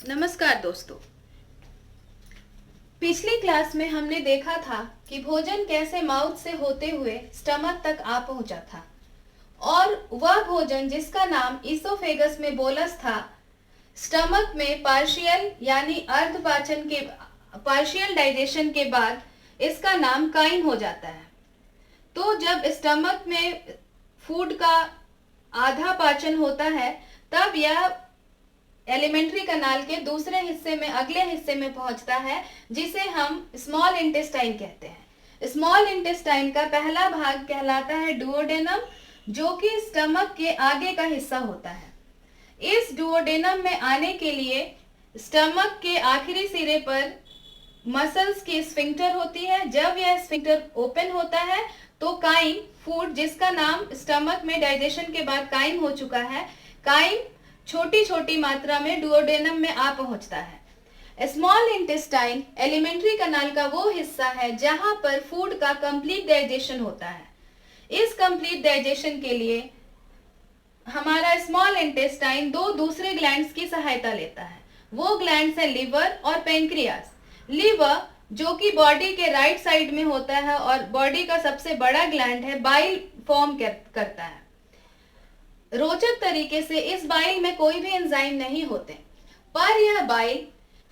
नमस्कार दोस्तों। पिछली क्लास में हमने देखा था कि भोजन कैसे माउथ से होते हुए स्टमक तक आ पहुंचा था और वह भोजन जिसका नाम ईसोफेगस में बोलस था, स्टमक में पार्शियल डाइजेशन के बाद इसका नाम काइन हो जाता है। तो जब स्टमक में फूड का आधा पाचन होता है तब यह एलिमेंट्री कनाल के दूसरे हिस्से में अगले हिस्से में पहुंचता है, जिसे हम स्मॉल इंटेस्टाइन कहते हैं। स्मॉल इंटेस्टाइन का पहला भाग कहलाता है डुओडेनम, जो कि स्टमक के आगे का हिस्सा होता है। इस डुओडेनम में आने के लिए स्टमक के आखिरी सिरे पर मसल्स की स्फिंक्टर होती है। जब यह स्फिंक्टर ओपन होता है तो काइन, फूड जिसका नाम स्टमक में डाइजेशन के बाद काइन हो चुका है, काइन छोटी छोटी मात्रा में डुओडेनम में आ पहुंचता है। स्मॉल इंटेस्टाइन एलिमेंट्री कनाल का वो हिस्सा है जहां पर फूड का कंप्लीट डाइजेशन होता है। इस कंप्लीट डाइजेशन के लिए हमारा स्मॉल इंटेस्टाइन दो दूसरे ग्लैंड्स की सहायता लेता है। वो ग्लैंड्स है लिवर और पेंक्रियास। लिवर जो कि बॉडी के राइट साइड में होता है और बॉडी का सबसे बड़ा ग्लैंड है, बाइल फॉर्म करता है। रोचक तरीके से इस बाइल में कोई भी एंजाइम नहीं होते, पर यह बाइल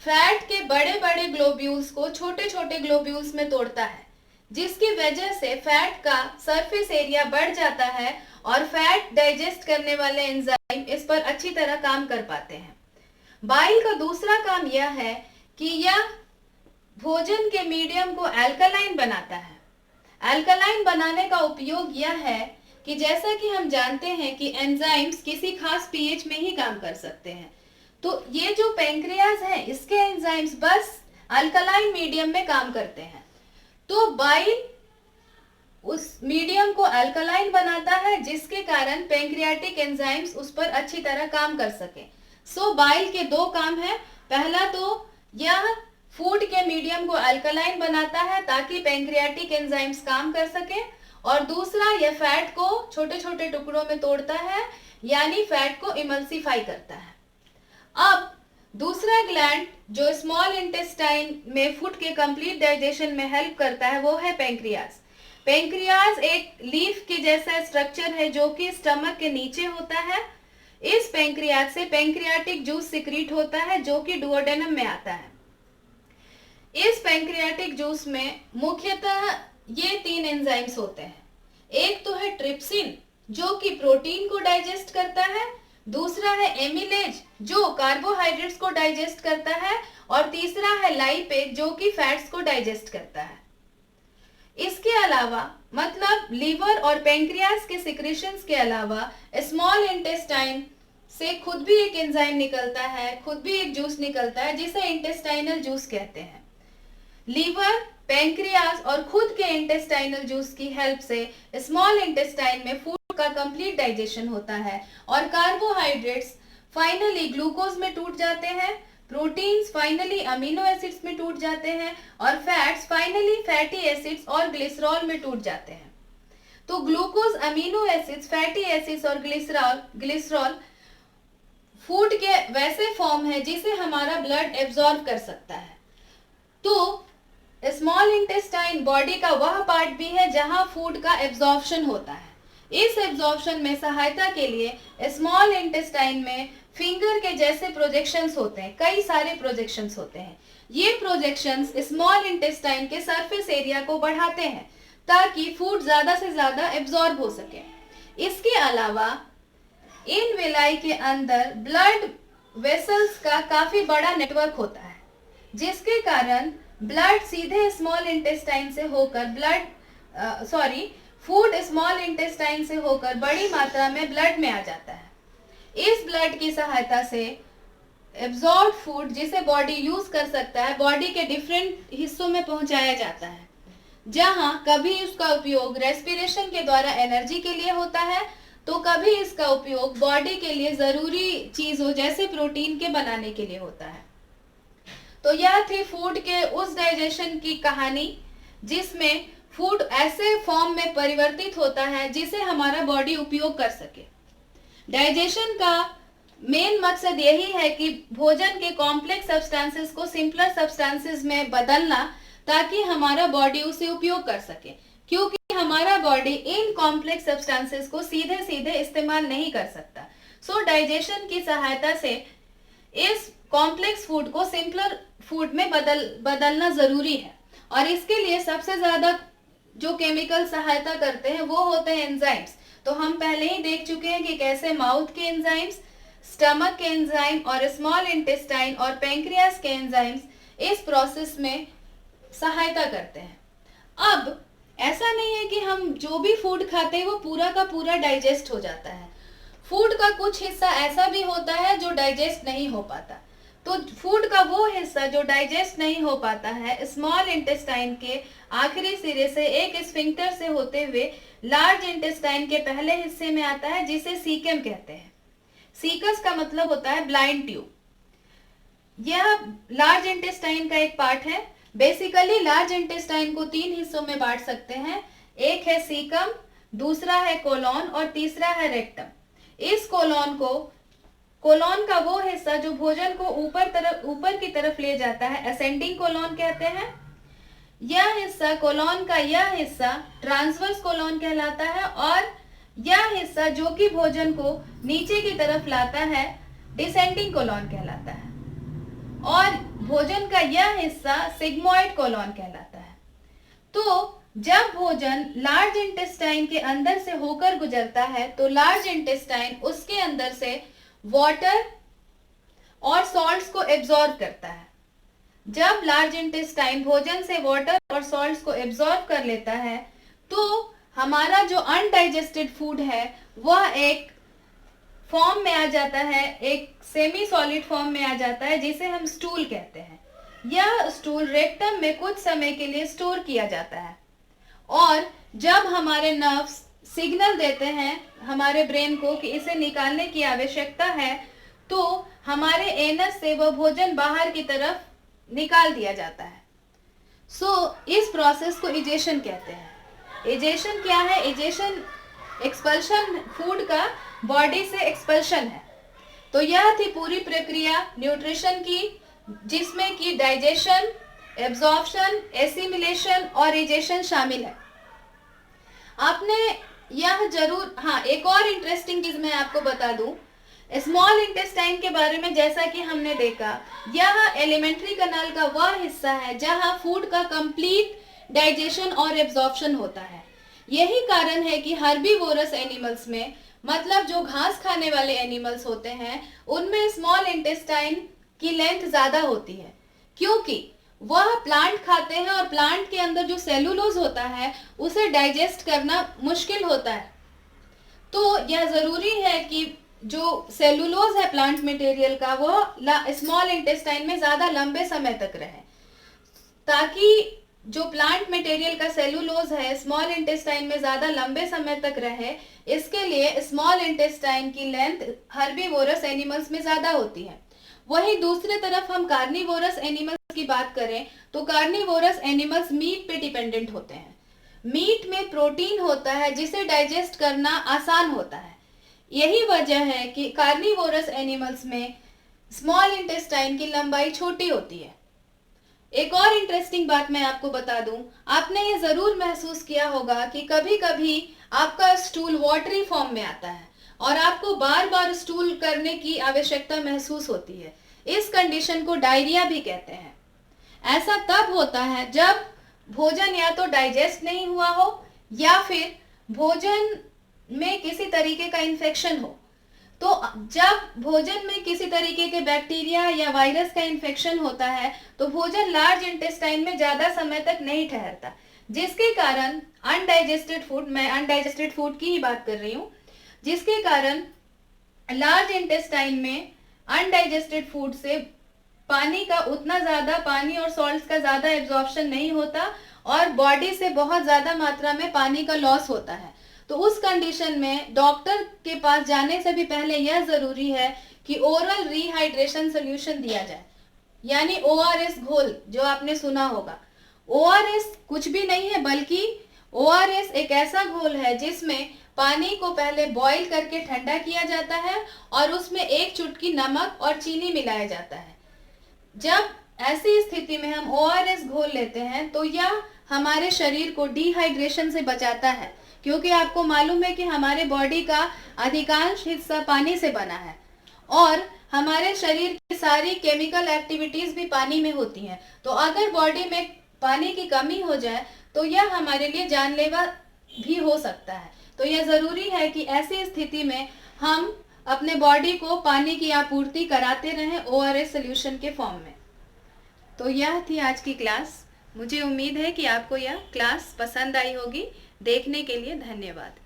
फैट के बड़े बड़े ग्लोब्यूल्स को छोटे छोटे ग्लोब्यूल्स में तोड़ता है, जिसकी वजह से फैट का सरफेस एरिया बढ़ जाता है और फैट डाइजेस्ट करने वाले एंजाइम इस पर अच्छी तरह काम कर पाते हैं। बाइल का दूसरा काम यह है कि यह भोजन के मीडियम को अल्कलाइन बनाता है। अल्कलाइन बनाने का उपयोग यह है कि जैसा कि हम जानते हैं कि एंजाइम्स किसी खास पीएच में ही काम कर सकते हैं, तो ये जो पेंक्रियाज है इसके एंजाइम्स बस अल्कलाइन मीडियम में काम करते हैं। तो बाइल उस मीडियम को अल्कलाइन बनाता है, जिसके कारण पेंक्रियाटिक एंजाइम्स उस पर अच्छी तरह काम कर सके। सो बाइल के दो काम है। पहला तो यह फूड के मीडियम को अल्कलाइन बनाता है ताकि पेंक्रियाटिक एंजाइम्स काम कर सके, और दूसरा यह फैट को छोटे छोटे टुकड़ों में तोड़ता है, यानी फैट को इमल्सिफाई करता है। अब दूसरा ग्लैंड जो स्मॉल इंटेस्टाइन में फूड के कंप्लीट डाइजेशन में हेल्प करता है वो है पेंक्रियाज। पेंक्रियाज एक लीफ के जैसा स्ट्रक्चर है जो कि स्टमक के नीचे होता है। इस पेंक्रियाज से पेंक्रियाटिक जूस सिक्रीट होता है जो कि डुओडेनम में आता है। इस पेंक्रियाटिक जूस में मुख्यतः ये तीन एंजाइम्स होते हैं। एक तो है ट्रिप्सिन जो कि प्रोटीन को डाइजेस्ट करता है, दूसरा है एमिलेज जो कार्बोहाइड्रेट्स को डाइजेस्ट करता है, और तीसरा है लाइपेज जो कि फैट्स को डाइजेस्ट करता है। इसके अलावा मतलब लीवर और पेंक्रियास के सिक्रीशंस के अलावा स्मॉल इंटेस्टाइन से खुद भी एक एंजाइम निकलता है, खुद भी एक जूस निकलता है जिसे इंटेस्टाइनल जूस कहते हैं। लीवर, पेंक्रियास और खुद के इंटेस्टाइनल जूस की हेल्प से स्मॉल इंटेस्टाइन में फूड का कंप्लीट डाइजेशन होता है और कार्बोहाइड्रेट्स फाइनली ग्लूकोज में टूट जाते हैं, प्रोटीन्स फाइनली अमीनो एसिड्स में टूट जाते हैं, और फैट्स फाइनली फैटी एसिड्स और ग्लिसरॉल में टूट जाते हैं। तो glucose, amino acids, fatty acids और ग्लिसरॉल फूड के वैसे फॉर्म है जिसे हमारा ब्लड एब्जॉर्ब कर सकता है। तो स्मॉल इंटेस्टाइन बॉडी का वह पार्ट भी है जहां फूड का एब्जॉर्प्शन होता है। इस एब्जॉर्प्शन में सहायता के लिए स्मॉल इंटेस्टाइन में फिंगर के जैसे प्रोजेक्शंस होते हैं, कई सारे प्रोजेक्शंस होते हैं। ये प्रोजेक्शंस स्मॉल इंटेस्टाइन के सरफेस एरिया को बढ़ाते हैं ताकि फूड ज्यादा से ज्यादा एब्जॉर्ब हो सके। इसके अलावा इन विलाई के अंदर ब्लड वेसल्स का काफी बड़ा नेटवर्क होता है, जिसके कारण ब्लड सीधे स्मॉल इंटेस्टाइन से होकर फूड स्मॉल इंटेस्टाइन से होकर बड़ी मात्रा में ब्लड में आ जाता है। इस ब्लड की सहायता से एब्जॉर्ब फूड जिसे बॉडी यूज कर सकता है बॉडी के डिफरेंट हिस्सों में पहुंचाया जाता है, जहां कभी इसका उपयोग रेस्पिरेशन के द्वारा एनर्जी के लिए होता है, तो कभी इसका उपयोग बॉडी के लिए जरूरी चीजों जैसे प्रोटीन के बनाने के लिए होता है। तो यह थी फूड के उस डाइजेशन की कहानी जिसमें फूड ऐसे फॉर्म में परिवर्तित होता है जिसे हमारा बॉडी उपयोग कर सके। डाइजेशन का मेन मकसद यही है कि भोजन के कॉम्प्लेक्स सब्सटेंसेस को सिंपलर सब्सटेंसेस में बदलना, ताकि हमारा बॉडी उसे उपयोग कर सके, क्योंकि हमारा बॉडी इन कॉम्प्लेक्स सब्सटेंसेस को सीधे सीधे इस्तेमाल नहीं कर सकता। सो डाइजेशन की सहायता से इस कॉम्प्लेक्स फूड को सिंपलर फूड में बदलना जरूरी है। और इसके लिए सबसे ज्यादा जो केमिकल सहायता करते हैं वो होते हैं एंजाइम्स। तो हम पहले ही देख चुके हैं कि कैसे माउथ के एंजाइम्स, स्टमक के एंजाइम और स्मॉल इंटेस्टाइन और पेंक्रियास के एंजाइम्स इस प्रोसेस में सहायता करते हैं। अब ऐसा नहीं है कि हम जो भी फूड खाते हैं वो पूरा का पूरा डाइजेस्ट हो जाता है। फूड का कुछ हिस्सा ऐसा भी होता है जो डाइजेस्ट नहीं हो पाता। तो फूड का वो हिस्सा जो डाइजेस्ट नहीं हो पाता है, स्मॉल इंटेस्टाइन के आखिरी सिरे से एक स्फिंक्टर से होते हुए लार्ज इंटेस्टाइन के पहले हिस्से में आता है, जिसे सीकम कहते हैं। सीकस का मतलब होता है ब्लाइंड ट्यूब। यह लार्ज इंटेस्टाइन का एक पार्ट है। बेसिकली लार्ज इंटेस्टाइन को 3 हिस्सों में बांट सकते हैं। एक है सीकम, दूसरा है कोलोन और तीसरा है रेक्टम। इस कोलोन का वो हिस्सा जो भोजन को ऊपर की तरफ ले जाता है, असेंडिंग कोलोन कहते हैं। यह हिस्सा कोलोन का यह हिस्सा ट्रांसवर्स कोलोन कहलाता है, और यह हिस्सा जो कि भोजन को नीचे की तरफ लाता है, डिसेंडिंग कोलोन कहलाता है। और भोजन का यह हिस्सा सिग्मोइड कोलोन कहलाता है। तो जब भोजन लार्ज इंटेस्टाइन के अंदर से होकर गुजरता है तो लार्ज इंटेस्टाइन उसके अंदर से वाटर और सॉल्ट्स को एब्जॉर्ब करता है। जब लार्ज इंटेस्टाइन भोजन से वाटर और सॉल्ट्स को एब्जॉर्ब कर लेता है तो हमारा जो अनडाइजेस्टेड फूड है वह एक फॉर्म में आ जाता है, एक सेमी सॉलिड फॉर्म में आ जाता है, जिसे हम स्टूल कहते हैं। यह स्टूल रेक्टम में कुछ समय के लिए स्टोर किया जाता है, और जब हमारे नर्व्स सिग्नल देते हैं हमारे ब्रेन को कि इसे निकालने की आवश्यकता है, तो हमारे एनस से वह भोजन बाहर की तरफ निकाल दिया जाता है। इस प्रोसेस को इजेशन कहते हैं। इजेशन क्या है? इजेशन एक्सपल्शन, फूड का बॉडी से एक्सपल्शन है। तो यह थी पूरी प्रक्रिया न्यूट्रिशन की, जिसमें कि डाइजेशन, एब्जॉर्प्शन, एसिमिलेशन और इजेशन शामिल है। आपने यह जरूर, हाँ, एक और इंटरेस्टिंग चीज मैं आपको बता दूं, स्मॉल इंटेस्टाइन के बारे में। जैसा कि हमने देखा, यह एलिमेंट्री कनाल का वह हिस्सा है जहां फूड का कंप्लीट डाइजेशन और एब्जॉर्प्शन होता है। यही कारण है कि हर्बीवोरस एनिमल्स में, मतलब जो घास खाने वाले एनिमल्स होते हैं, उनमें स्मॉल इंटेस्टाइन की लेंथ ज्यादा होती है, क्योंकि वह प्लांट खाते हैं और प्लांट के अंदर जो सेलुलोज होता है उसे डाइजेस्ट करना मुश्किल होता है। तो यह जरूरी है कि जो सेलुलोज है प्लांट मटेरियल का, वो स्मॉल इंटेस्टाइन में ज्यादा लंबे समय तक रहे, ताकि जो प्लांट मटेरियल का सेलुलोज है स्मॉल इंटेस्टाइन में ज्यादा लंबे समय तक रहे। इसके लिए स्मॉल इंटेस्टाइन की लेंथ हर्बीवोरस एनिमल्स में ज्यादा होती है। वहीं दूसरी तरफ हम कार्निवोरस एनिमल्स की बात करें तो कार्निवोरस एनिमल्स मीट पे डिपेंडेंट होते हैं। मीट में प्रोटीन होता है जिसे डाइजेस्ट करना आसान होता है। यही वजह है कि कार्निवोरस एनिमल्स में स्मॉल इंटेस्टाइन की लंबाई छोटी होती है। एक और इंटरेस्टिंग बात मैं आपको बता दूं, आपने ये जरूर महसूस किया होगा कि कभी कभी आपका स्टूल वाटरी फॉर्म में आता है और आपको बार बार स्टूल करने की आवश्यकता महसूस होती है। इस कंडीशन को डायरिया भी कहते हैं। ऐसा तब होता है जब भोजन या तो डाइजेस्ट नहीं हुआ हो या फिर भोजन में किसी तरीके का इन्फेक्शन हो। तो जब भोजन में किसी तरीके के बैक्टीरिया या वायरस का इन्फेक्शन होता है तो भोजन लार्ज इंटेस्टाइन में ज्यादा समय तक नहीं ठहरता, जिसके कारण अनडाइजेस्टेड फूड, मैं अनडाइजेस्टेड फूड की ही बात कर रही हूँ, जिसके कारण लार्ज इंटेस्टाइन में अनडाइजेस्टेड फूड से पानी और सॉल्ट्स का ज्यादा एब्जॉर्प्शन नहीं होता और बॉडी से बहुत ज्यादा मात्रा में पानी का लॉस होता है। तो उस कंडीशन में डॉक्टर के पास जाने से भी पहले यह जरूरी है कि ओरल रिहाइड्रेशन सोल्यूशन दिया जाए, यानी ओआरएस घोल, जो आपने सुना होगा। ओआरएस कुछ भी नहीं है बल्कि ओआरएस एक ऐसा घोल है जिसमें पानी को पहले बॉईल करके ठंडा किया जाता है और उसमें 1 चुटकी नमक और चीनी मिलाया जाता है। जब ऐसी स्थिति में हम ORS घोल लेते हैं तो यह हमारे शरीर को डिहाइड्रेशन से बचाता है, क्योंकि आपको मालूम है कि हमारे बॉडी का अधिकांश हिस्सा पानी से बना है और हमारे शरीर की सारी केमिकल एक्टिविटीज भी पानी में होती हैं। तो अगर बॉडी में पानी की कमी हो जाए तो यह हमारे लिए जानलेवा भी हो सकता है। तो यह ज़रूरी है कि ऐसी स्थिति में हम अपने बॉडी को पानी की आपूर्ति कराते रहें ORS सोल्यूशन के फॉर्म में। तो यह थी आज की क्लास। मुझे उम्मीद है कि आपको यह क्लास पसंद आई होगी। देखने के लिए धन्यवाद।